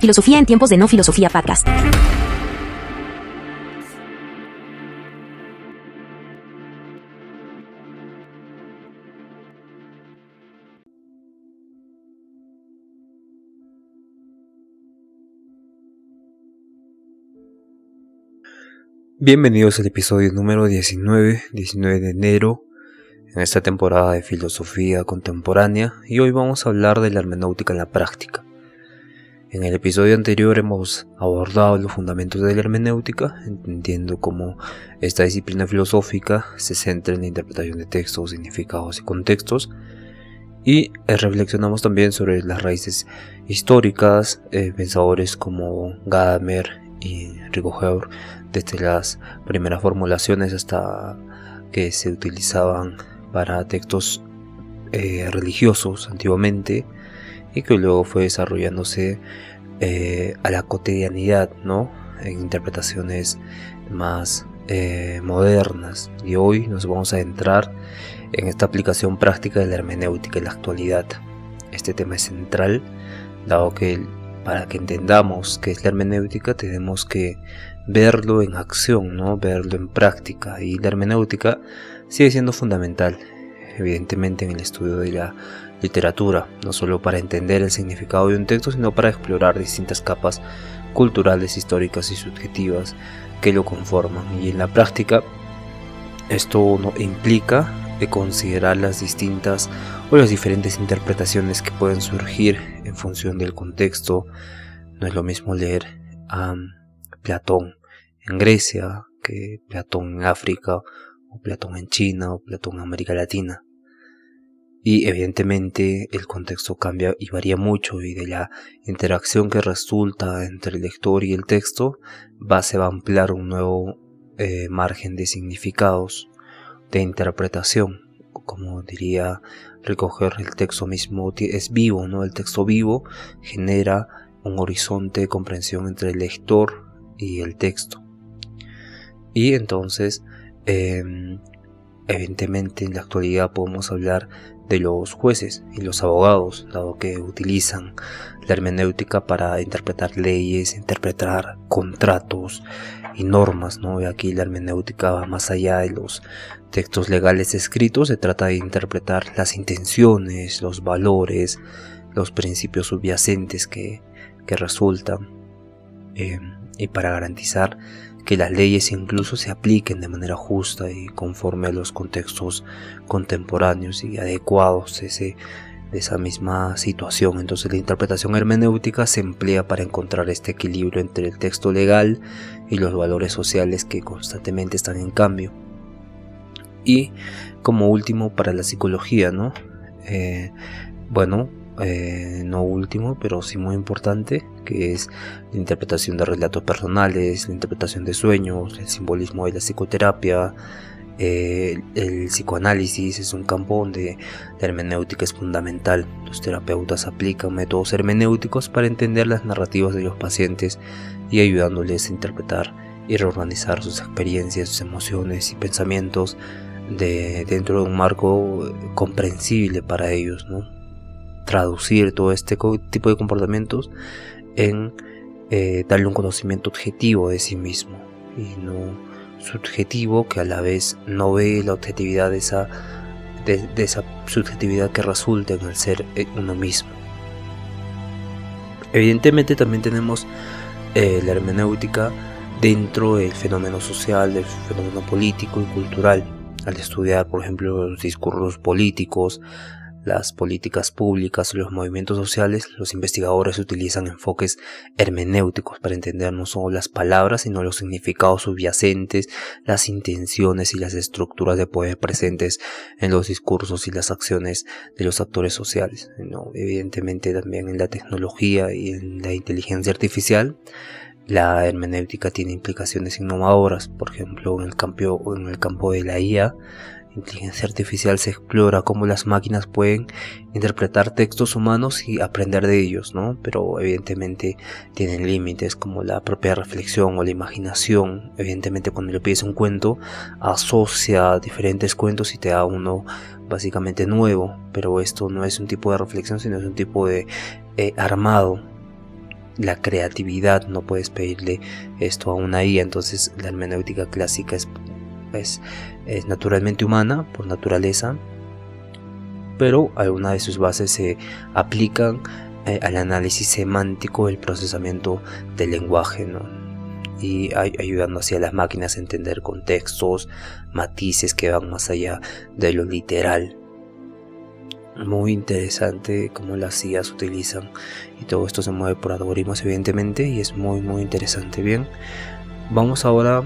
Filosofía en tiempos de no filosofía podcast. Bienvenidos al episodio número 19 de enero, en esta temporada de filosofía contemporánea, y hoy vamos a hablar de la hermenéutica en la práctica. En el episodio anterior hemos abordado los fundamentos de la hermenéutica, entendiendo cómo esta disciplina filosófica se centra en la interpretación de textos, significados y contextos, y reflexionamos también sobre las raíces históricas, pensadores como Gadamer y Ricoeur, desde las primeras formulaciones hasta que se utilizaban para textos religiosos antiguamente, y que luego fue desarrollándose a la cotidianidad, ¿no? En interpretaciones más modernas. Y hoy nos vamos a adentrar en esta aplicación práctica de la hermenéutica en la actualidad. Este tema es central, dado que para que entendamos qué es la hermenéutica tenemos que verlo en acción, ¿no? Verlo en práctica, y la hermenéutica sigue siendo fundamental, evidentemente, en el estudio de la literatura, no solo para entender el significado de un texto, sino para explorar distintas capas culturales, históricas y subjetivas que lo conforman. Y en la práctica esto no implica considerar las distintas o las diferentes interpretaciones que pueden surgir en función del contexto. No es lo mismo leer a Platón en Grecia que Platón en África, o Platón en China, o Platón en América Latina. Y evidentemente el contexto cambia y varía mucho, y de la interacción que resulta entre el lector y el texto se va a ampliar un nuevo margen de significados, de interpretación. Como diría Ricoeur, el texto mismo es vivo, ¿no? El texto vivo genera un horizonte de comprensión entre el lector y el texto. Y entonces, evidentemente en la actualidad podemos hablar de los jueces y los abogados, dado que utilizan la hermenéutica para interpretar leyes, interpretar contratos y normas, ¿no? Y aquí la hermenéutica va más allá de los textos legales escritos. Se trata de interpretar las intenciones, los valores, los principios subyacentes que resultan, y para garantizar que las leyes incluso se apliquen de manera justa y conforme a los contextos contemporáneos y adecuados de esa misma situación. Entonces la interpretación hermenéutica se emplea para encontrar este equilibrio entre el texto legal y los valores sociales que constantemente están en cambio. Y como último, para la psicología, ¿no? No último, pero sí muy importante, que es la interpretación de relatos personales, la interpretación de sueños, el simbolismo de la psicoterapia. El psicoanálisis es un campo donde la hermenéutica es fundamental. Los terapeutas aplican métodos hermenéuticos para entender las narrativas de los pacientes y ayudándoles a interpretar y reorganizar sus experiencias, sus emociones y pensamientos dentro de un marco comprensible para ellos, ¿no? Traducir todo este tipo de comportamientos en darle un conocimiento objetivo de sí mismo y no subjetivo, que a la vez no ve la objetividad de esa subjetividad que resulta en el ser uno mismo. Evidentemente también tenemos la hermenéutica dentro del fenómeno social, del fenómeno político y cultural. Al estudiar, por ejemplo, los discursos políticos, las políticas públicas o los movimientos sociales, los investigadores utilizan enfoques hermenéuticos para entender no solo las palabras, sino los significados subyacentes, las intenciones y las estructuras de poder presentes en los discursos y las acciones de los actores sociales, ¿no? Evidentemente también en la tecnología y en la inteligencia artificial, la hermenéutica tiene implicaciones innovadoras. Por ejemplo, en el campo de la IA, inteligencia artificial, se explora cómo las máquinas pueden interpretar textos humanos y aprender de ellos, ¿no? Pero evidentemente tienen límites, como la propia reflexión o la imaginación. Evidentemente, cuando le pides un cuento, asocia diferentes cuentos y te da uno básicamente nuevo, pero esto no es un tipo de reflexión, sino es un tipo de armado la creatividad, no puedes pedirle esto a una IA. Entonces la hermenéutica clásica es naturalmente humana por naturaleza, pero algunas de sus bases se aplican al análisis semántico del procesamiento del lenguaje, ¿no? Y ayudando así a las máquinas a entender contextos, matices que van más allá de lo literal. Muy interesante cómo las IAs utilizan, y todo esto se mueve por algoritmos evidentemente, y es muy interesante. Bien, vamos ahora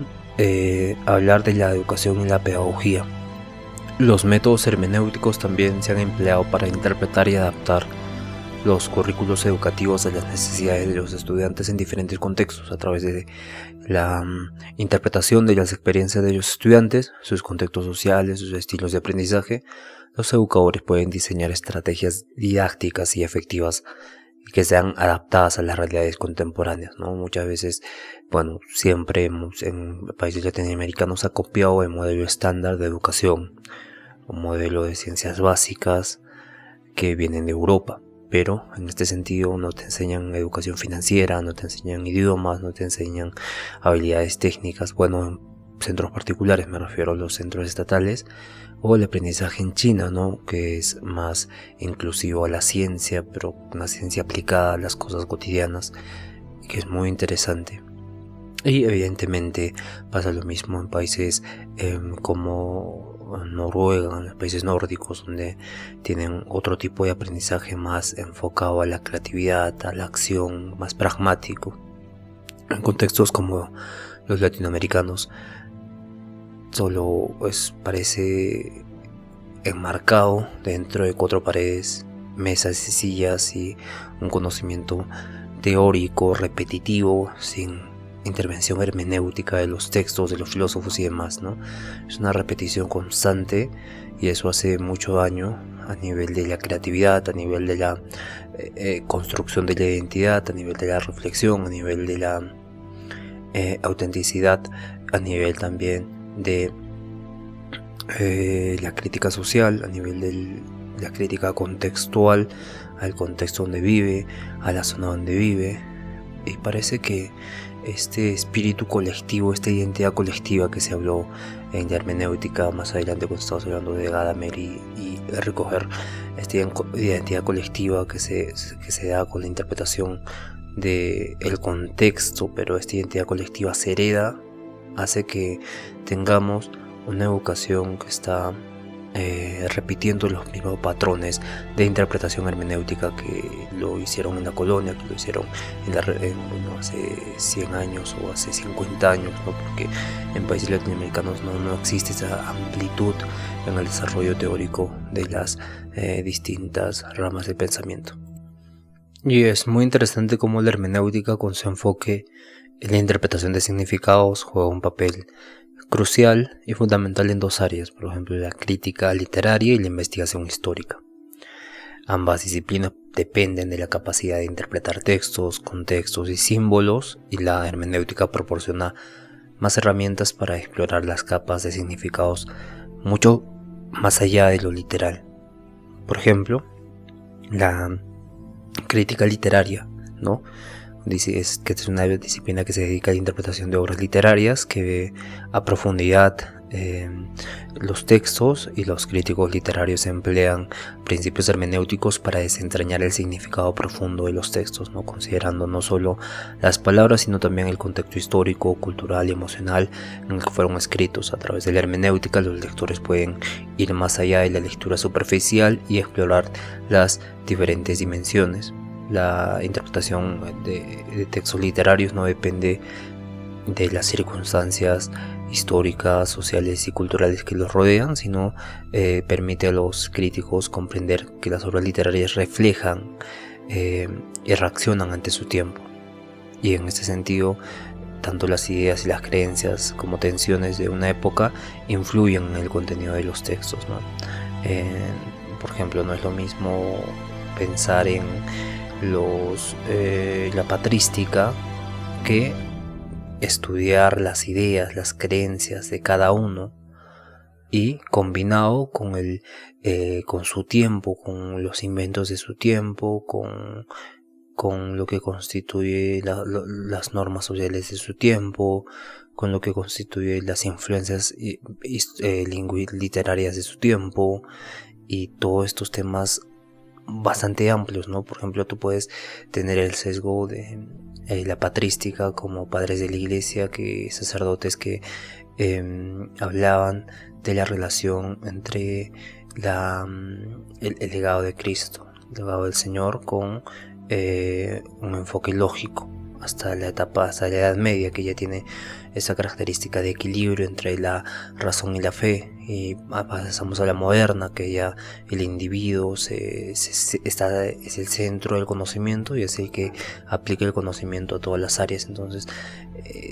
a hablar de la educación y la pedagogía. Los métodos hermenéuticos también se han empleado para interpretar y adaptar los currículos educativos a las necesidades de los estudiantes en diferentes contextos, a través de la interpretación de las experiencias de los estudiantes, sus contextos sociales, sus estilos de aprendizaje. Los educadores pueden diseñar estrategias didácticas y efectivas que sean adaptadas a las realidades contemporáneas, ¿no? Muchas veces, siempre en países latinoamericanos se ha copiado el modelo estándar de educación, un modelo de ciencias básicas que vienen de Europa. Pero en este sentido no te enseñan educación financiera, no te enseñan idiomas, no te enseñan habilidades técnicas. En centros particulares, me refiero a los centros estatales, o el aprendizaje en China, ¿no? Que es más inclusivo a la ciencia, pero una ciencia aplicada a las cosas cotidianas, que es muy interesante. Y evidentemente pasa lo mismo en países como Noruega, en los países nórdicos, donde tienen otro tipo de aprendizaje más enfocado a la creatividad, a la acción, más pragmático. En contextos como los latinoamericanos, solo parece enmarcado dentro de 4 paredes, mesas y sillas, y un conocimiento teórico repetitivo sin intervención hermenéutica de los textos, de los filósofos y demás, ¿no? Es una repetición constante, y eso hace mucho daño a nivel de la creatividad, a nivel de la construcción de la identidad, a nivel de la reflexión, a nivel de la autenticidad, a nivel también de la crítica social, a nivel de la crítica contextual, al contexto donde vive, a la zona donde vive. Y parece que este espíritu colectivo, esta identidad colectiva que se habló en la hermenéutica más adelante, cuando estábamos hablando de Gadamer, y recoger esta identidad colectiva que se da con la interpretación del contexto, pero esta identidad colectiva se hereda, hace que tengamos una educación que está repitiendo los mismos patrones de interpretación hermenéutica que lo hicieron en la colonia, que lo hicieron hace 100 años o hace 50 años, ¿no? Porque en países latinoamericanos no existe esa amplitud en el desarrollo teórico de las distintas ramas del pensamiento. Y es muy interesante cómo la hermenéutica, con su enfoque en la interpretación de significados, juega un papel crucial y fundamental en 2 áreas, por ejemplo la crítica literaria y la investigación histórica. Ambas disciplinas dependen de la capacidad de interpretar textos, contextos y símbolos, y la hermenéutica proporciona más herramientas para explorar las capas de significados mucho más allá de lo literal. Por ejemplo, la crítica literaria, ¿no? Dice que es una disciplina que se dedica a la interpretación de obras literarias, que ve a profundidad los textos, y los críticos literarios emplean principios hermenéuticos para desentrañar el significado profundo de los textos, ¿no? Considerando no solo las palabras, sino también el contexto histórico, cultural y emocional en el que fueron escritos. A través de la hermenéutica, los lectores pueden ir más allá de la lectura superficial y explorar las diferentes dimensiones. La interpretación de textos literarios no depende de las circunstancias históricas, sociales y culturales que los rodean, sino permite a los críticos comprender que las obras literarias reflejan y reaccionan ante su tiempo. Y en este sentido, tanto las ideas y las creencias como tensiones de una época influyen en el contenido de los textos, ¿no? Por ejemplo, no es lo mismo pensar en la patrística que estudiar las ideas, las creencias de cada uno, y combinado con su tiempo, con los inventos de su tiempo, con con lo que constituye las normas sociales de su tiempo, con lo que constituye las influencias literarias de su tiempo, y todos estos temas bastante amplios, ¿no? Por ejemplo, tú puedes tener el sesgo de la patrística, como padres de la iglesia, sacerdotes que hablaban de la relación entre el legado de Cristo, el legado del Señor, con un enfoque lógico, hasta la Edad Media, que ya tiene esa característica de equilibrio entre la razón y la fe, y pasamos a la moderna, que ya el individuo es el centro del conocimiento y es el que aplica el conocimiento a todas las áreas. Entonces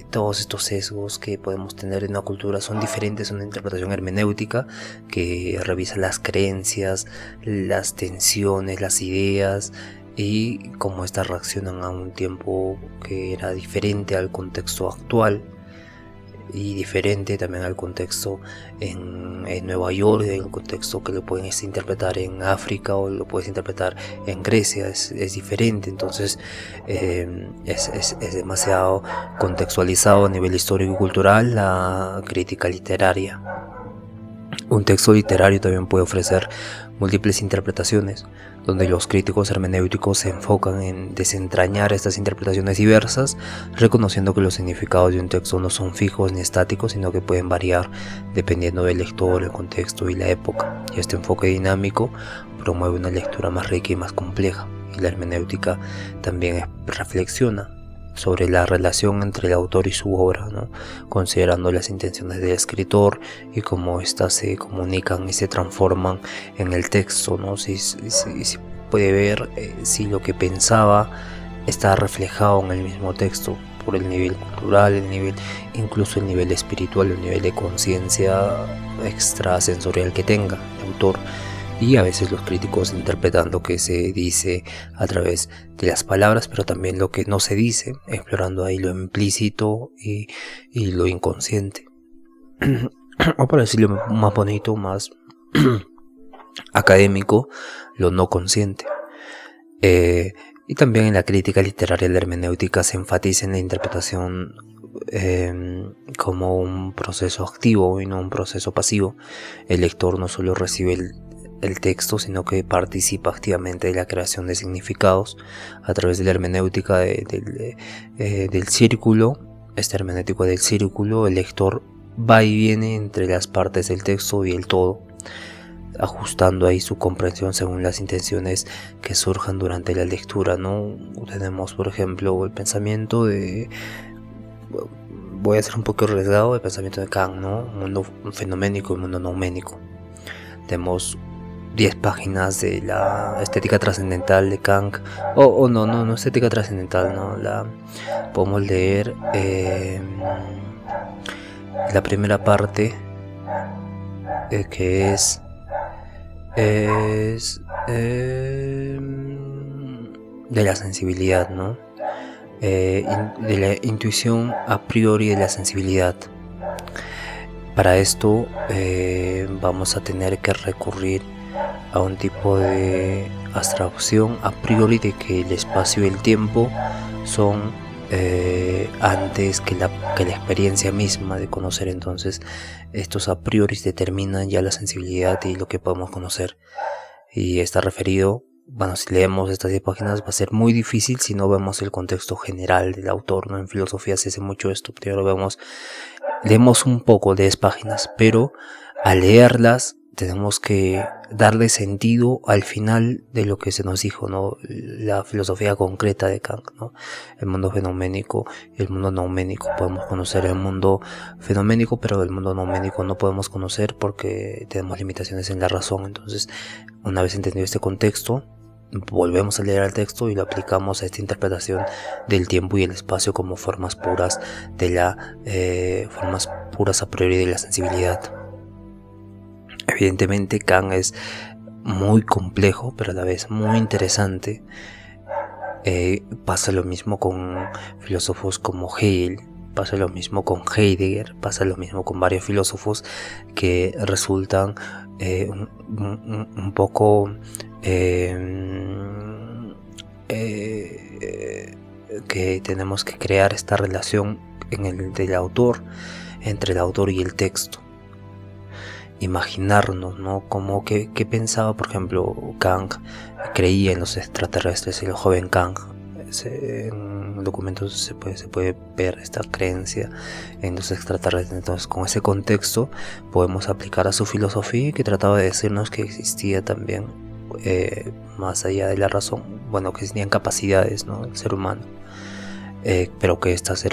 todos estos sesgos que podemos tener en una cultura son diferentes a una interpretación hermenéutica que revisa las creencias, las tensiones, las ideas, y cómo estas reaccionan a un tiempo que era diferente al contexto actual, y diferente también al contexto en Nueva York, el contexto que lo puedes interpretar en África o lo puedes interpretar en Grecia, es diferente. Entonces es demasiado contextualizado a nivel histórico y cultural la crítica literaria. Un texto literario también puede ofrecer múltiples interpretaciones, donde los críticos hermenéuticos se enfocan en desentrañar estas interpretaciones diversas, reconociendo que los significados de un texto no son fijos ni estáticos, sino que pueden variar dependiendo del lector, el contexto y la época. Y este enfoque dinámico promueve una lectura más rica y más compleja. Y la hermenéutica también reflexiona sobre la relación entre el autor y su obra, ¿no? Considerando las intenciones del escritor y cómo éstas se comunican y se transforman en el texto, ¿no? Si puede ver si lo que pensaba está reflejado en el mismo texto, por el nivel cultural, incluso el nivel espiritual, el nivel de conciencia extrasensorial que tenga el autor. Y a veces los críticos interpretan lo que se dice a través de las palabras, pero también lo que no se dice, explorando ahí lo implícito y lo inconsciente. O para decirlo más bonito, más académico, lo no consciente. Y también en la crítica literaria, la hermenéutica se enfatiza en la interpretación como un proceso activo y no un proceso pasivo. El lector no solo recibe el texto, sino que participa activamente de la creación de significados a través de la hermenéutica del círculo. Este hermenéutico del círculo, el lector va y viene entre las partes del texto y el todo, ajustando ahí su comprensión según las intenciones que surjan durante la lectura, ¿no? Tenemos, por ejemplo, el pensamiento voy a ser un poco arriesgado, el pensamiento de Kant, ¿no? Un mundo fenoménico y un mundo nouménico. Tenemos 10 páginas de la estética trascendental de Kant, no estética trascendental, no, podemos leer la primera parte, que es de la sensibilidad, ¿no? De la intuición a priori de la sensibilidad. Para esto vamos a tener que recurrir a un tipo de abstracción a priori de que el espacio y el tiempo son antes que la experiencia misma de conocer. Entonces estos a priori determinan ya la sensibilidad y lo que podemos conocer, y está referido, bueno, si leemos estas 10 páginas va a ser muy difícil si no vemos el contexto general del autor, ¿no? En filosofía se hace mucho esto. Primero leemos un poco de 10 páginas, pero al leerlas tenemos que darle sentido al final de lo que se nos dijo, ¿no? La filosofía concreta de Kant, ¿no? El mundo fenoménico y el mundo nouménico. Podemos conocer el mundo fenoménico, pero el mundo nouménico no podemos conocer porque tenemos limitaciones en la razón. Entonces, una vez entendido este contexto, volvemos a leer el texto y lo aplicamos a esta interpretación del tiempo y el espacio como formas puras formas puras a priori de la sensibilidad. Evidentemente Kant es muy complejo, pero a la vez muy interesante. Pasa lo mismo con filósofos como Hegel, pasa lo mismo con Heidegger, pasa lo mismo con varios filósofos que resultan un poco que tenemos que crear esta relación entre el autor y el texto. Imaginarnos, ¿no? Como que pensaba, por ejemplo, Kang creía en los extraterrestres, el joven Kang. En documentos se puede ver esta creencia en los extraterrestres. Entonces, con ese contexto podemos aplicar a su filosofía, que trataba de decirnos que existía también, más allá de la razón, bueno, que existían capacidades, ¿no?, del ser humano, pero que estas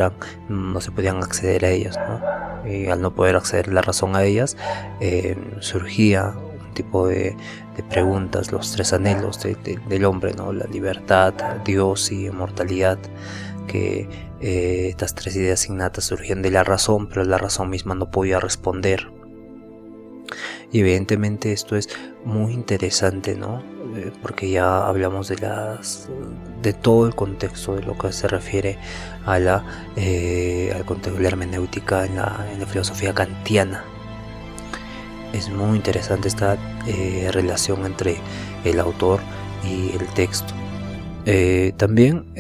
no se podían acceder a ellas, ¿no? Y al no poder acceder la razón a ellas, surgía un tipo de preguntas, los tres anhelos del hombre, ¿no? La libertad, Dios y inmortalidad, que estas tres ideas innatas surgían de la razón, pero la razón misma no podía responder. Y evidentemente esto es muy interesante, ¿no? Porque ya hablamos de todo el contexto de lo que se refiere a al contexto de la hermenéutica en la filosofía kantiana. Es muy interesante esta relación entre el autor y el texto. También,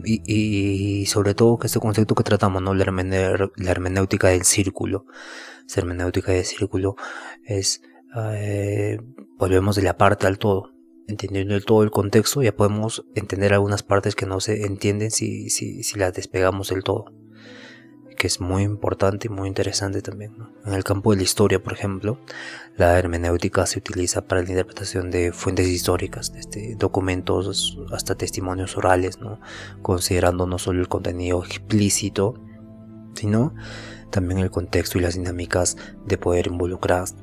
y sobre todo que este concepto que tratamos, ¿no?, la hermenéutica del círculo. Esa hermenéutica del círculo es, volvemos de la parte al todo. Entendiendo todo el contexto, ya podemos entender algunas partes que no se entienden si las despegamos del todo, que es muy importante y muy interesante también, ¿no? En el campo de la historia, por ejemplo, la hermenéutica se utiliza para la interpretación de fuentes históricas, desde documentos hasta testimonios orales, ¿no?, considerando no solo el contenido explícito, sino también el contexto y las dinámicas de poder involucradas.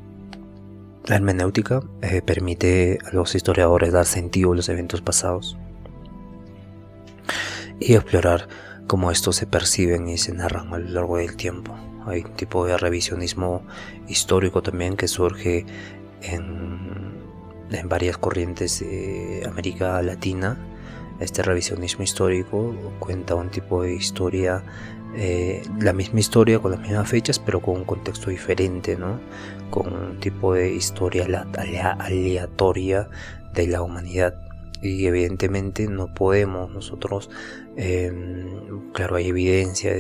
La hermenéutica permite a los historiadores dar sentido a los eventos pasados y explorar cómo estos se perciben y se narran a lo largo del tiempo. Hay un tipo de revisionismo histórico también que surge en varias corrientes de América Latina. Este revisionismo histórico cuenta un tipo de historia, la misma historia con las mismas fechas, pero con un contexto diferente, ¿no? Con un tipo de historia aleatoria de la humanidad. Y evidentemente no podemos nosotros, claro, hay evidencia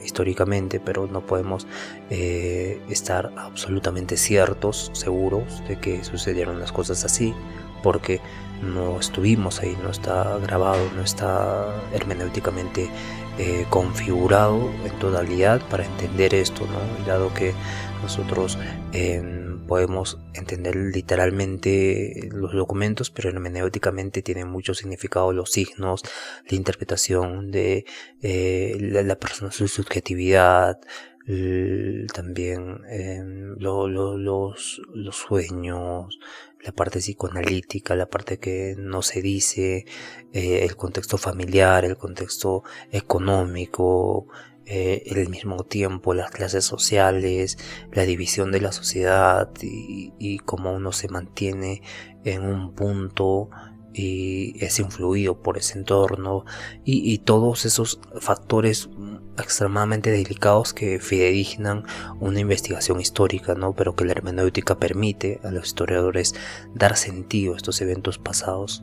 históricamente, pero no podemos estar absolutamente seguros de que sucedieron las cosas así, porque no estuvimos ahí, no está grabado, no está hermenéuticamente configurado en totalidad para entender esto, ¿no? Y dado que nosotros podemos entender literalmente los documentos, pero hermenéuticamente tienen mucho significado los signos, la interpretación de la persona, su subjetividad, también los sueños, la parte psicoanalítica, la parte que no se dice, el contexto familiar, el contexto económico, al mismo tiempo las clases sociales, la división de la sociedad y cómo uno se mantiene en un punto y es influido por ese entorno y todos esos factores extremadamente delicados que fidedignan una investigación histórica, ¿no? Pero que la hermenéutica permite a los historiadores dar sentido a estos eventos pasados.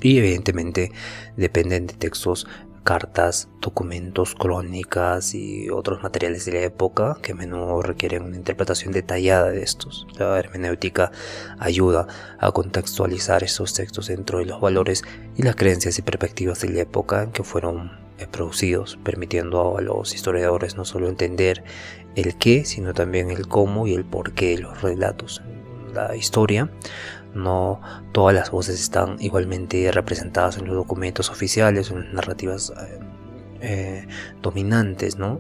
Y evidentemente dependen de textos, cartas, documentos, crónicas y otros materiales de la época que a menudo requieren una interpretación detallada de estos. La hermenéutica ayuda a contextualizar estos textos dentro de los valores y las creencias y perspectivas de la época en que fueron producidos, permitiendo a los historiadores no solo entender el qué, sino también el cómo y el porqué de los relatos. La historia, no todas las voces están igualmente representadas en los documentos oficiales o en las narrativas dominantes, ¿no?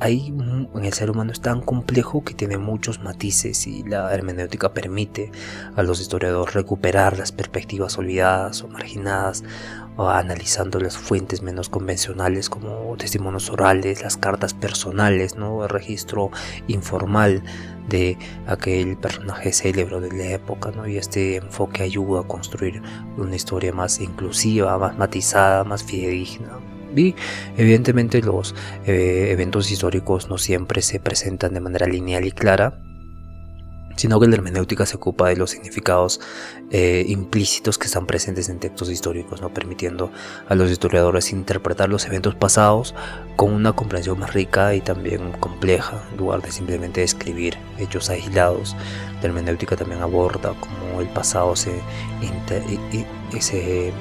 En el ser humano es tan complejo que tiene muchos matices y la hermenéutica permite a los historiadores recuperar las perspectivas olvidadas o marginadas, analizando las fuentes menos convencionales como testimonios orales, las cartas personales, ¿no? El registro informal de aquel personaje célebre de la época, ¿no? Y este enfoque ayuda a construir una historia más inclusiva, más matizada, más fidedigna. Y evidentemente los eventos históricos no siempre se presentan de manera lineal y clara, sino que la hermenéutica se ocupa de los significados implícitos que están presentes en textos históricos, ¿no? Permitiendo a los historiadores interpretar los eventos pasados con una comprensión más rica y también compleja, en lugar de simplemente describir hechos aislados. La hermenéutica también aborda cómo el pasado se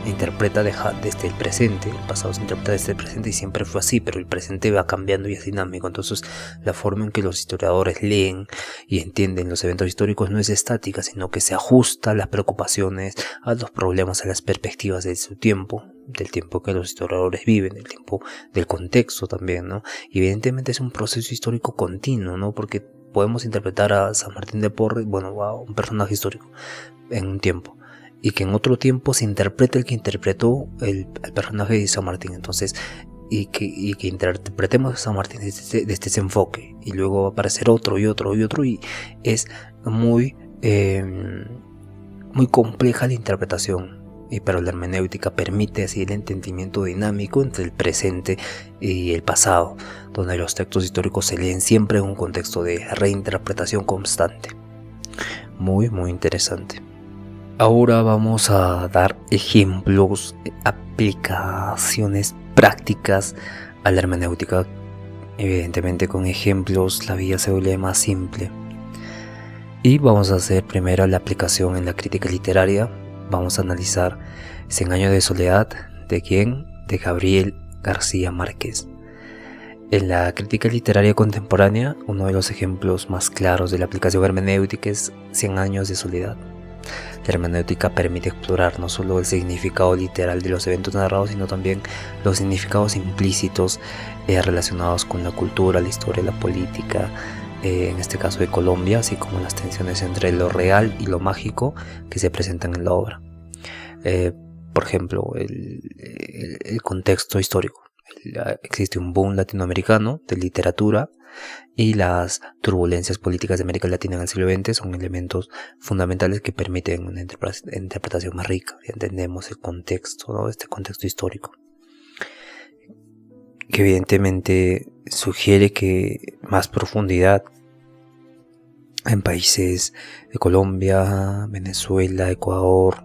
interpreta desde el presente. El pasado se interpreta desde el presente y siempre fue así, pero el presente va cambiando y es dinámico. Entonces, la forma en que los historiadores leen y entienden los eventos históricos no es estática, sino que se ajusta a las preocupaciones, a los problemas, a las perspectivas de su tiempo, del tiempo que los historiadores viven, del tiempo, del contexto también, ¿no? Y evidentemente es un proceso histórico continuo, ¿no? Porque podemos interpretar a San Martín de Porres, a un personaje histórico en un tiempo, y que en otro tiempo se interprete el que interpretó el personaje de San Martín. Entonces, y que interpretemos a San Martín desde ese enfoque, y luego va a aparecer otro, y es muy compleja la interpretación, pero la hermenéutica permite así el entendimiento dinámico entre el presente y el pasado, donde los textos históricos se leen siempre en un contexto de reinterpretación constante. Muy interesante. Ahora vamos a dar ejemplos, aplicaciones prácticas a la hermenéutica. Evidentemente con ejemplos la vida se vuelve más simple. Y vamos a hacer primero la aplicación en la crítica literaria. Vamos a analizar Cien años de soledad. ¿De quién? De Gabriel García Márquez. En la crítica literaria contemporánea, uno de los ejemplos más claros de la aplicación hermenéutica es Cien años de soledad. La hermenéutica permite explorar no solo el significado literal de los eventos narrados, sino también los significados implícitos relacionados con la cultura, la historia, la política, en este caso de Colombia, así como las tensiones entre lo real y lo mágico que se presentan en la obra. Por ejemplo, el contexto histórico. Existe un boom latinoamericano de literatura, y las turbulencias políticas de América Latina en el siglo XX son elementos fundamentales que permiten una interpretación más rica. Ya entendemos el contexto, ¿no? Este contexto histórico, que evidentemente sugiere que más profundidad en países de Colombia, Venezuela, Ecuador,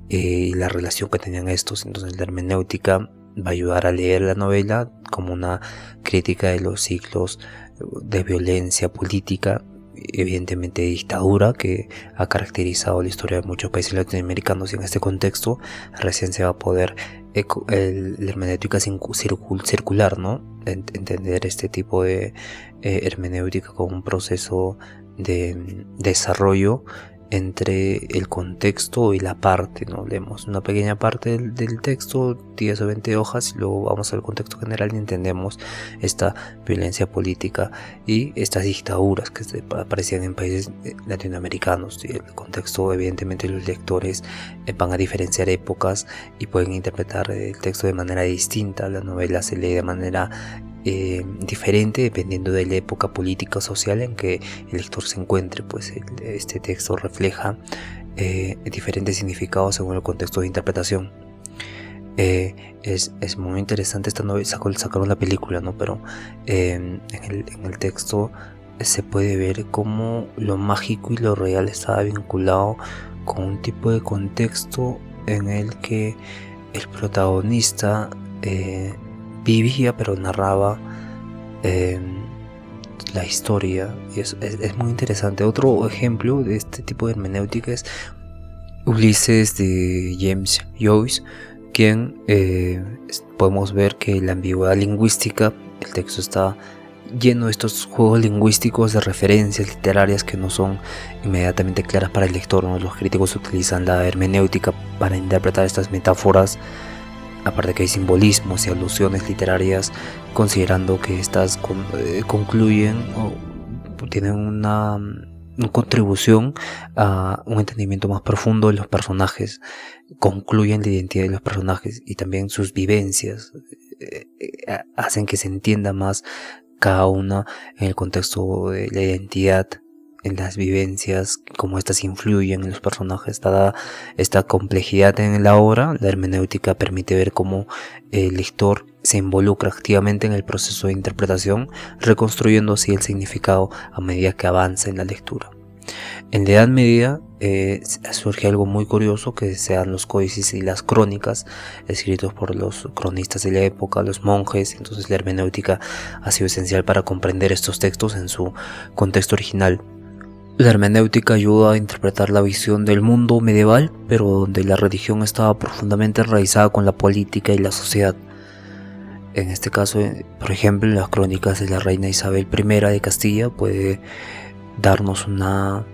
y la relación que tenían estos. Entonces la hermenéutica va a ayudar a leer la novela como una crítica de los ciclos de violencia política, evidentemente de dictadura, que ha caracterizado la historia de muchos países latinoamericanos, y en este contexto recién se va a poder la hermenéutica circular, ¿no? Entender este tipo de hermenéutica como un proceso de desarrollo entre el contexto y la parte, ¿no? Leemos una pequeña parte del texto, 10 o 20 hojas, y luego vamos al contexto general y entendemos esta violencia política y estas dictaduras que aparecían en países latinoamericanos. Y el contexto, evidentemente, los lectores van a diferenciar épocas y pueden interpretar el texto de manera distinta. La novela se lee de manera diferente dependiendo de la época política o social en que el lector se encuentre. Pues este texto refleja diferentes significados según el contexto de interpretación. Es muy interesante esta novela. Sacaron la película, ¿no? Pero en el texto se puede ver cómo lo mágico y lo real estaba vinculado con un tipo de contexto en el que el protagonista vivía, pero narraba la historia, y es muy interesante. Otro ejemplo de este tipo de hermenéutica es Ulises de James Joyce, quien podemos ver que la ambigüedad lingüística, el texto está lleno de estos juegos lingüísticos de referencias literarias que no son inmediatamente claras para el lector, ¿no? Los críticos utilizan la hermenéutica para interpretar estas metáforas, aparte que hay simbolismos y alusiones literarias, considerando que estas concluyen o tienen una contribución a un entendimiento más profundo de los personajes, concluyen la identidad de los personajes y también sus vivencias, hacen que se entienda más cada una en el contexto de la identidad, en las vivencias, cómo estas influyen en los personajes. Dada esta complejidad en la obra, la hermenéutica permite ver cómo el lector se involucra activamente en el proceso de interpretación, reconstruyendo así el significado a medida que avanza en la lectura. En la Edad Media surge algo muy curioso, que sean los códices y las crónicas escritos por los cronistas de la época, los monjes. Entonces la hermenéutica ha sido esencial para comprender estos textos en su contexto original. La hermenéutica ayuda a interpretar la visión del mundo medieval, pero donde la religión estaba profundamente enraizada con la política y la sociedad. En este caso, por ejemplo, en las crónicas de la reina Isabel I de Castilla puede darnos una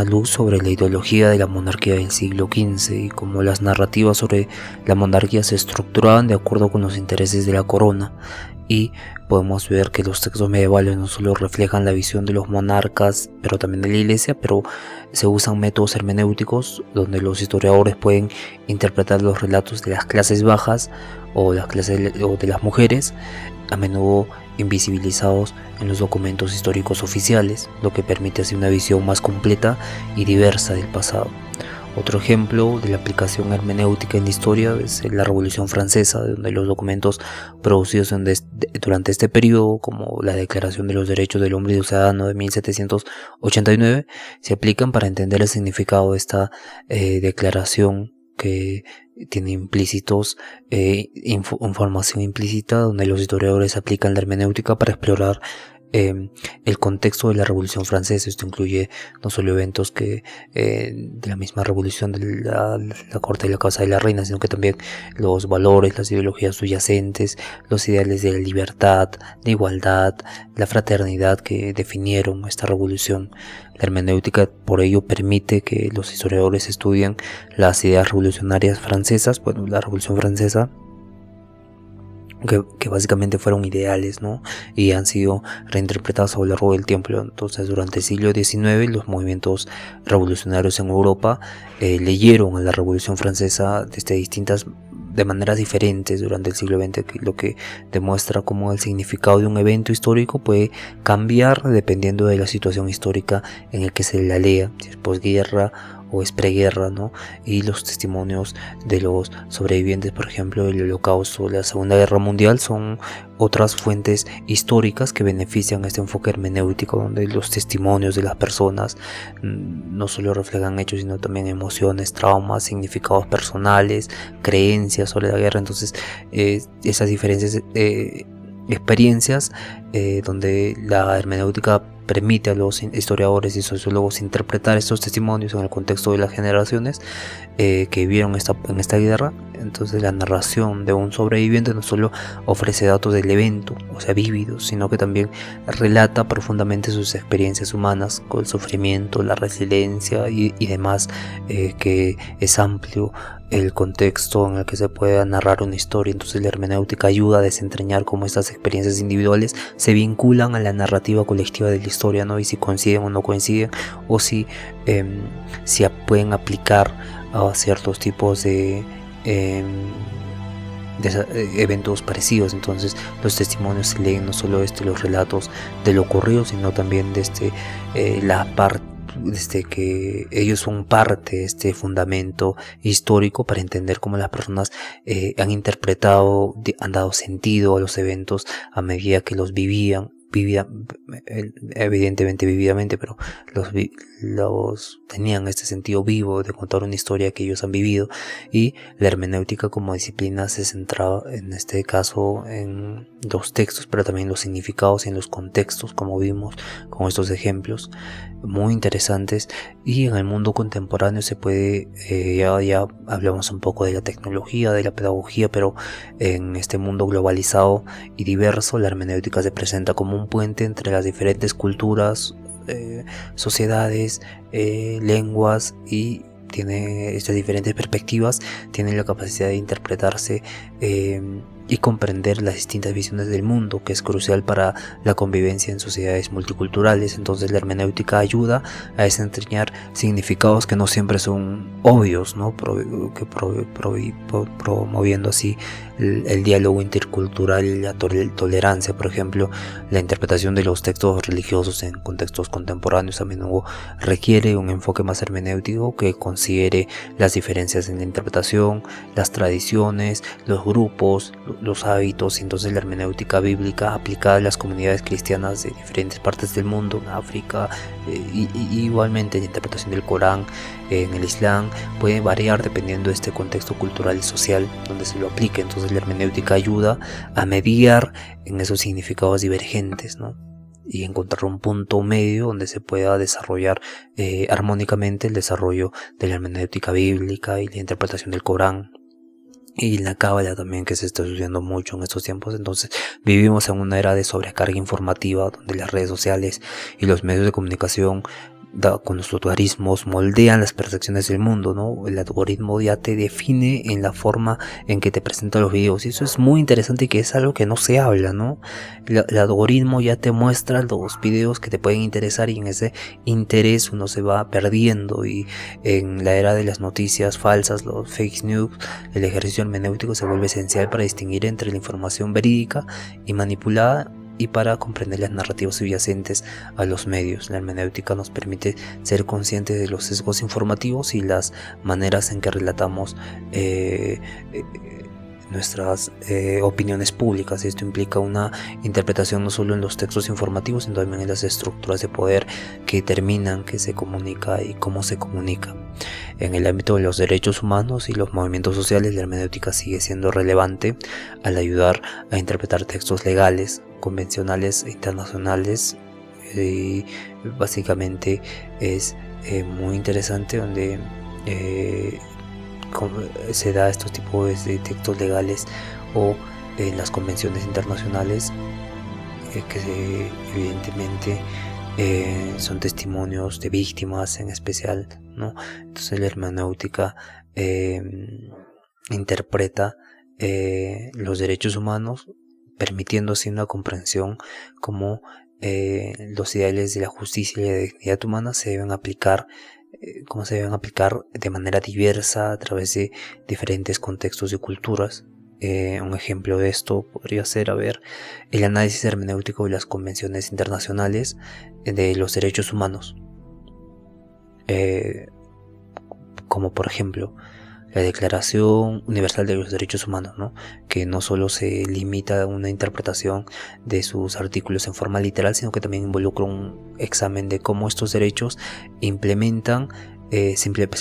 luz sobre la ideología de la monarquía del siglo XV y cómo las narrativas sobre la monarquía se estructuraban de acuerdo con los intereses de la corona. Y podemos ver que los textos medievales no solo reflejan la visión de los monarcas, pero también de la iglesia, pero se usan métodos hermenéuticos donde los historiadores pueden interpretar los relatos de las clases bajas o de las mujeres, a menudo invisibilizados en los documentos históricos oficiales, lo que permite así una visión más completa y diversa del pasado. Otro ejemplo de la aplicación hermenéutica en la historia es la Revolución Francesa, donde los documentos producidos durante este periodo, como la Declaración de los Derechos del Hombre y del Ciudadano de 1789, se aplican para entender el significado de esta declaración, que tiene implícitos información implícita, donde los historiadores aplican la hermenéutica para explorar el contexto de la Revolución Francesa. Esto incluye no solo eventos de la misma revolución de la corte de la casa de la reina, sino que también los valores, las ideologías subyacentes, los ideales de la libertad, de igualdad, la fraternidad que definieron esta revolución. La hermenéutica por ello permite que los historiadores estudien las ideas revolucionarias francesas, la Revolución Francesa, que básicamente fueron ideales, ¿no? Y han sido reinterpretados a lo largo del tiempo. Entonces, durante el siglo XIX, los movimientos revolucionarios en Europa leyeron a la Revolución Francesa de maneras diferentes durante el siglo XX, lo que demuestra cómo el significado de un evento histórico puede cambiar dependiendo de la situación histórica en el que se la lea, si es posguerra o es preguerra, ¿no? Y los testimonios de los sobrevivientes, por ejemplo, del Holocausto o la Segunda Guerra Mundial, son otras fuentes históricas que benefician este enfoque hermenéutico, donde los testimonios de las personas no solo reflejan hechos, sino también emociones, traumas, significados personales, creencias sobre la guerra. Entonces, esas diferentes experiencias donde la hermenéutica permite a los historiadores y sociólogos interpretar estos testimonios en el contexto de las generaciones que vivieron en esta guerra. Entonces la narración de un sobreviviente no solo ofrece datos del evento, o sea, vívidos, sino que también relata profundamente sus experiencias humanas con el sufrimiento, la resiliencia y demás, que es amplio el contexto en el que se puede narrar una historia. Entonces la hermenéutica ayuda a desentrañar cómo estas experiencias individuales se vinculan a la narrativa colectiva de la historia, ¿no? Y si coinciden o no coinciden, o si pueden aplicar a ciertos tipos de eventos parecidos. Entonces los testimonios se leen no solo los relatos de lo ocurrido, sino también la parte que ellos son parte de este fundamento histórico para entender cómo las personas han interpretado, han dado sentido a los eventos a medida que los vivían, evidentemente vividamente, pero los tenían este sentido vivo de contar una historia que ellos han vivido. Y la hermenéutica como disciplina se centraba en este caso en los textos, pero también los significados y en los contextos, como vimos con estos ejemplos muy interesantes. Y en el mundo contemporáneo se puede, ya hablamos un poco de la tecnología, de la pedagogía, pero en este mundo globalizado y diverso, la hermenéutica se presenta como un puente entre las diferentes culturas, sociedades, lenguas, y tiene estas diferentes perspectivas, tiene la capacidad de interpretarse y comprender las distintas visiones del mundo, que es crucial para la convivencia en sociedades multiculturales. Entonces la hermenéutica ayuda a desentrañar significados que no siempre son obvios, ¿no? Promoviendo así el diálogo intercultural y la tolerancia. Por ejemplo, la interpretación de los textos religiosos en contextos contemporáneos a menudo requiere un enfoque más hermenéutico que considere las diferencias en la interpretación, las tradiciones, los grupos los hábitos, y entonces la hermenéutica bíblica aplicada a las comunidades cristianas de diferentes partes del mundo, en África, y igualmente la interpretación del Corán en el Islam puede variar dependiendo de este contexto cultural y social donde se lo aplique. Entonces la hermenéutica ayuda a mediar en esos significados divergentes, ¿no? Y encontrar un punto medio donde se pueda desarrollar armónicamente el desarrollo de la hermenéutica bíblica y la interpretación del Corán y la cábala también, que se está estudiando mucho en estos tiempos. Entonces vivimos en una era de sobrecarga informativa donde las redes sociales y los medios de comunicación con los algoritmos moldean las percepciones del mundo, ¿no? El algoritmo ya te define en la forma en que te presenta los videos, y eso es muy interesante y que es algo que no se habla, ¿no? El algoritmo ya te muestra los videos que te pueden interesar, y en ese interés uno se va perdiendo, y en la era de las noticias falsas, los fake news, el ejercicio hermenéutico se vuelve esencial para distinguir entre la información verídica y manipulada, y para comprender las narrativas subyacentes a los medios. La hermenéutica nos permite ser conscientes de los sesgos informativos y las maneras en que relatamos nuestras opiniones públicas. Esto implica una interpretación no solo en los textos informativos, sino también en las estructuras de poder que determinan qué se comunica y cómo se comunica. En el ámbito de los derechos humanos y los movimientos sociales, la hermenéutica sigue siendo relevante al ayudar a interpretar textos legales, convencionales e internacionales, y básicamente es muy interesante donde se da estos tipos de textos legales o las convenciones internacionales que evidentemente son testimonios de víctimas en especial, ¿no? Entonces la hermenéutica interpreta los derechos humanos, permitiendo así una comprensión como los ideales de la justicia y la dignidad humana se deben aplicar, cómo se deben aplicar de manera diversa a través de diferentes contextos y culturas. Un ejemplo de esto podría ser, el análisis hermenéutico de las convenciones internacionales de los derechos humanos, como por ejemplo la Declaración Universal de los Derechos Humanos, ¿no? Que no solo se limita a una interpretación de sus artículos en forma literal, sino que también involucra un examen de cómo estos derechos se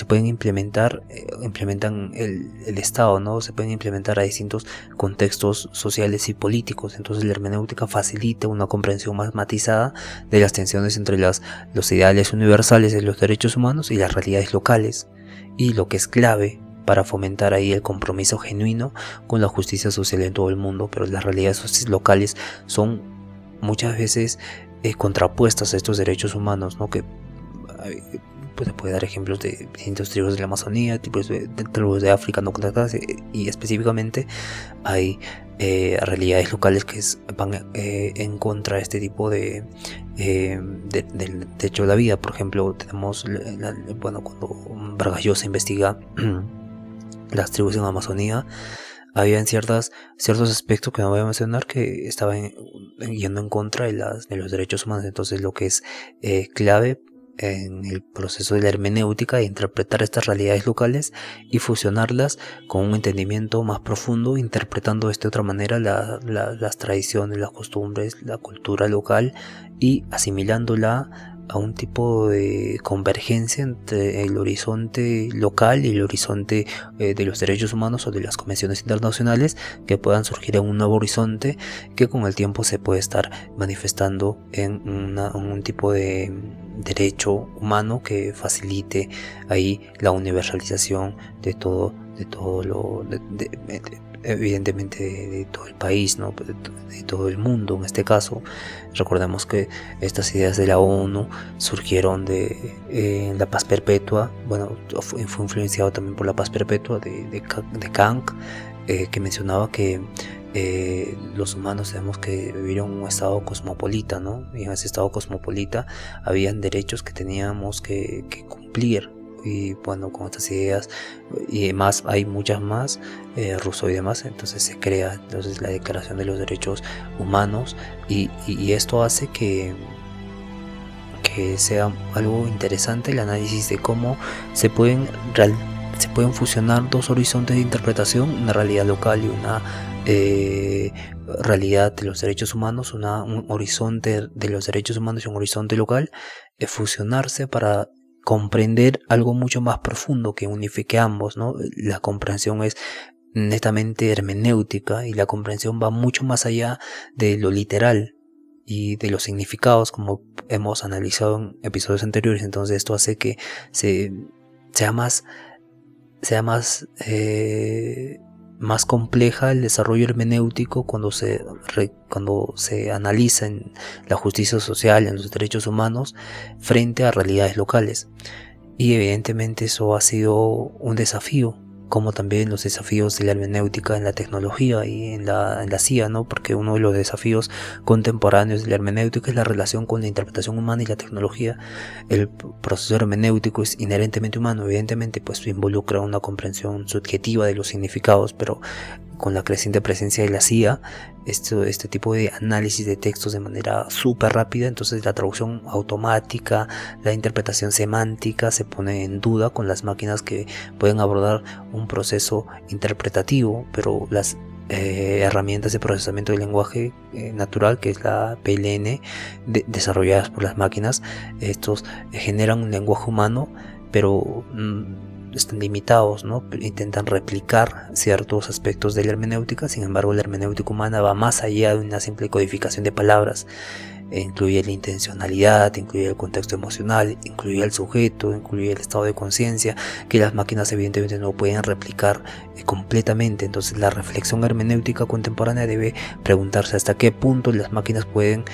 pueden implementar, implementan el Estado, ¿no? Se pueden implementar a distintos contextos sociales y políticos. Entonces la hermenéutica facilita una comprensión más matizada de las tensiones entre los ideales universales de los derechos humanos y las realidades locales, y lo que es clave para fomentar ahí el compromiso genuino con la justicia social en todo el mundo. Pero las realidades locales son muchas veces contrapuestas a estos derechos humanos, ¿no? Que pues se puede dar ejemplos de distintas tribus de la Amazonía, tribus de África no conectadas, y específicamente hay realidades locales que van en contra de este tipo del derecho a la vida. Por ejemplo, tenemos cuando Vargas Llosa investiga las tribus en la Amazonía, había ciertos aspectos que no voy a mencionar que estaban yendo en contra de los derechos humanos. Entonces lo que es clave en el proceso de la hermenéutica de interpretar estas realidades locales y fusionarlas con un entendimiento más profundo, interpretando de otra manera las tradiciones, las costumbres, la cultura local, y asimilándola a un tipo de convergencia entre el horizonte local y el horizonte de los derechos humanos o de las convenciones internacionales, que puedan surgir en un nuevo horizonte que con el tiempo se puede estar manifestando en un tipo de derecho humano que facilite ahí la universalización de todo evidentemente de todo el país, ¿no? De todo el mundo. En este caso, recordemos que estas ideas de la ONU surgieron de la paz perpetua. Bueno, fue influenciado también por la paz perpetua de Kant, que mencionaba que los humanos tenemos que vivir en un estado cosmopolita, ¿no? Y en ese estado cosmopolita habían derechos que teníamos que cumplir. Y bueno, con estas ideas y más, hay muchas más, Rousseau y demás, entonces se crea la Declaración de los Derechos Humanos, y esto hace que sea algo interesante el análisis de cómo se pueden se pueden fusionar dos horizontes de interpretación, una realidad local y una realidad de los derechos humanos, un horizonte de los derechos humanos y un horizonte local, fusionarse para comprender algo mucho más profundo que unifique ambos, ¿no? La comprensión es netamente hermenéutica y la comprensión va mucho más allá de lo literal y de los significados, como hemos analizado en episodios anteriores. Entonces esto hace que sea más compleja el desarrollo hermenéutico cuando se analiza en la justicia social, en los derechos humanos, frente a realidades locales. Y evidentemente eso ha sido un desafío, como también los desafíos de la hermenéutica en la tecnología y en la CIA, ¿no? Porque uno de los desafíos contemporáneos de la hermenéutica es la relación con la interpretación humana y la tecnología. El proceso hermenéutico es inherentemente humano, evidentemente, pues involucra una comprensión subjetiva de los significados, pero con la creciente presencia de la CIA, este tipo de análisis de textos de manera súper rápida, entonces la traducción automática, la interpretación semántica se pone en duda con las máquinas que pueden abordar un proceso interpretativo, pero las herramientas de procesamiento del lenguaje natural, que es la PLN, desarrolladas por las máquinas, estos generan un lenguaje humano, pero están limitados, ¿no? Intentan replicar ciertos aspectos de la hermenéutica. Sin embargo, la hermenéutica humana va más allá de una simple codificación de palabras. Incluye la intencionalidad, incluye el contexto emocional, incluye el sujeto, incluye el estado de conciencia, que las máquinas evidentemente no pueden replicar completamente. Entonces la reflexión hermenéutica contemporánea debe preguntarse hasta qué punto las máquinas pueden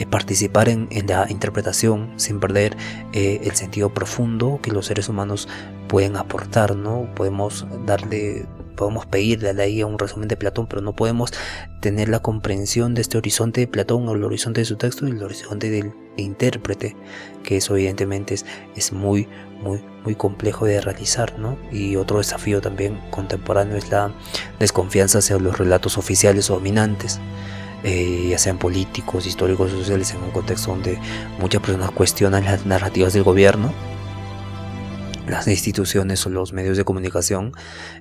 participar en la interpretación sin perder el sentido profundo que los seres humanos pueden aportar, ¿no? Podemos pedirle a la IA un resumen de Platón, pero no podemos tener la comprensión de este horizonte de Platón, o el horizonte de su texto y el horizonte del intérprete, que eso evidentemente es muy complejo de realizar, ¿no? Y otro desafío también contemporáneo es la desconfianza hacia los relatos oficiales o dominantes, ya sean políticos, históricos o sociales, en un contexto donde muchas personas cuestionan las narrativas del gobierno, las instituciones o los medios de comunicación.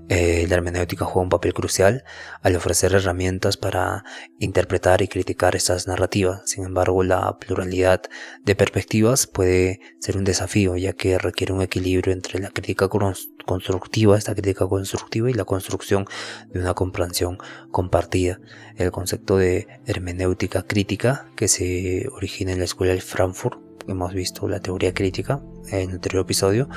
La hermenéutica juega un papel crucial al ofrecer herramientas para interpretar y criticar estas narrativas. Sin embargo, la pluralidad de perspectivas puede ser un desafío, ya que requiere un equilibrio entre la crítica constructiva, y la construcción de una comprensión compartida. El concepto de hermenéutica crítica, que se origina en la escuela de Frankfurt, hemos visto la teoría crítica en el anterior episodio,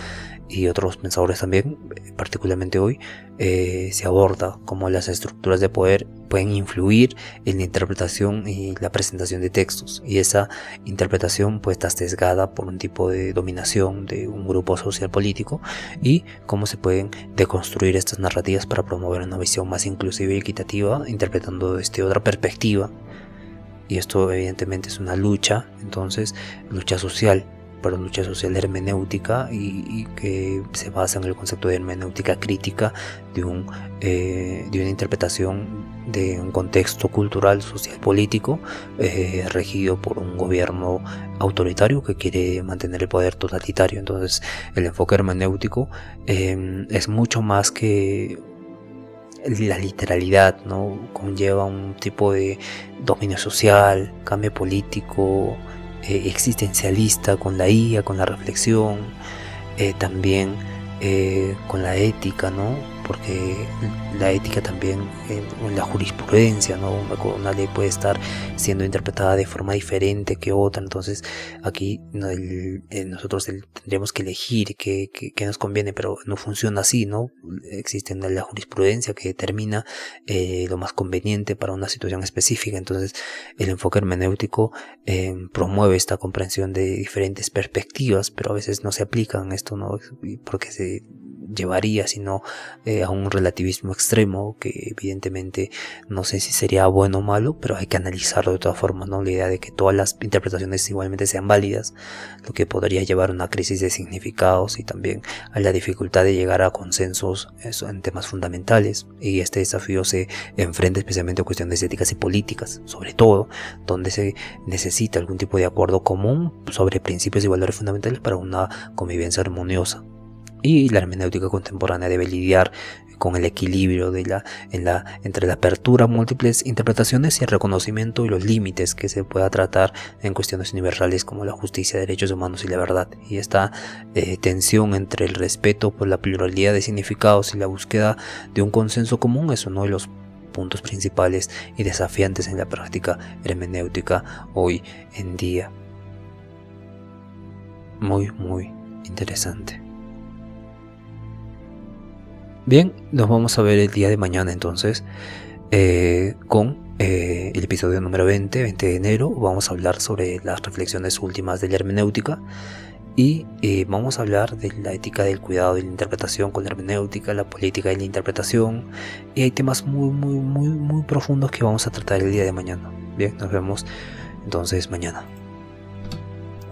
y otros pensadores también, particularmente hoy, se aborda cómo las estructuras de poder pueden influir en la interpretación y la presentación de textos, y esa interpretación pues está sesgada por un tipo de dominación de un grupo social político, y cómo se pueden deconstruir estas narrativas para promover una visión más inclusiva y equitativa, interpretando desde otra perspectiva. Y esto evidentemente es una lucha, entonces lucha social, pero lucha social hermenéutica, y que se basa en el concepto de hermenéutica crítica de una interpretación de un contexto cultural, social, político, regido por un gobierno autoritario que quiere mantener el poder totalitario. Entonces el enfoque hermenéutico es mucho más que la literalidad, ¿no? Conlleva un tipo de dominio social, cambio político, existencialista, con la IA, con la reflexión, también con la ética, ¿no? Porque la ética también en la jurisprudencia, ¿no? Una ley puede estar siendo interpretada de forma diferente que otra. Entonces aquí nosotros tendríamos que elegir qué nos conviene, pero no funciona así, ¿no? Existe la jurisprudencia que determina lo más conveniente para una situación específica. Entonces el enfoque hermenéutico promueve esta comprensión de diferentes perspectivas, pero a veces no se aplican esto, ¿no? Porque se llevaría sino a un relativismo extremo, que evidentemente no sé si sería bueno o malo, pero hay que analizarlo de todas formas, ¿no? La idea de que todas las interpretaciones igualmente sean válidas, lo que podría llevar a una crisis de significados y también a la dificultad de llegar a consensos en temas fundamentales. Y este desafío se enfrenta especialmente a cuestiones éticas y políticas, sobre todo donde se necesita algún tipo de acuerdo común sobre principios y valores fundamentales para una convivencia armoniosa. Y la hermenéutica contemporánea debe lidiar con el equilibrio entre la apertura a múltiples interpretaciones y el reconocimiento y los límites que se pueda tratar en cuestiones universales como la justicia, derechos humanos y la verdad. Y esta tensión entre el respeto por la pluralidad de significados y la búsqueda de un consenso común es uno de los puntos principales y desafiantes en la práctica hermenéutica hoy en día. Muy interesante. Bien, nos vamos a ver el día de mañana entonces con el episodio número 20 de enero. Vamos a hablar sobre las reflexiones últimas de la hermenéutica y vamos a hablar de la ética del cuidado y la interpretación con la hermenéutica, la política y la interpretación, y hay temas muy profundos que vamos a tratar el día de mañana. Bien, nos vemos entonces mañana.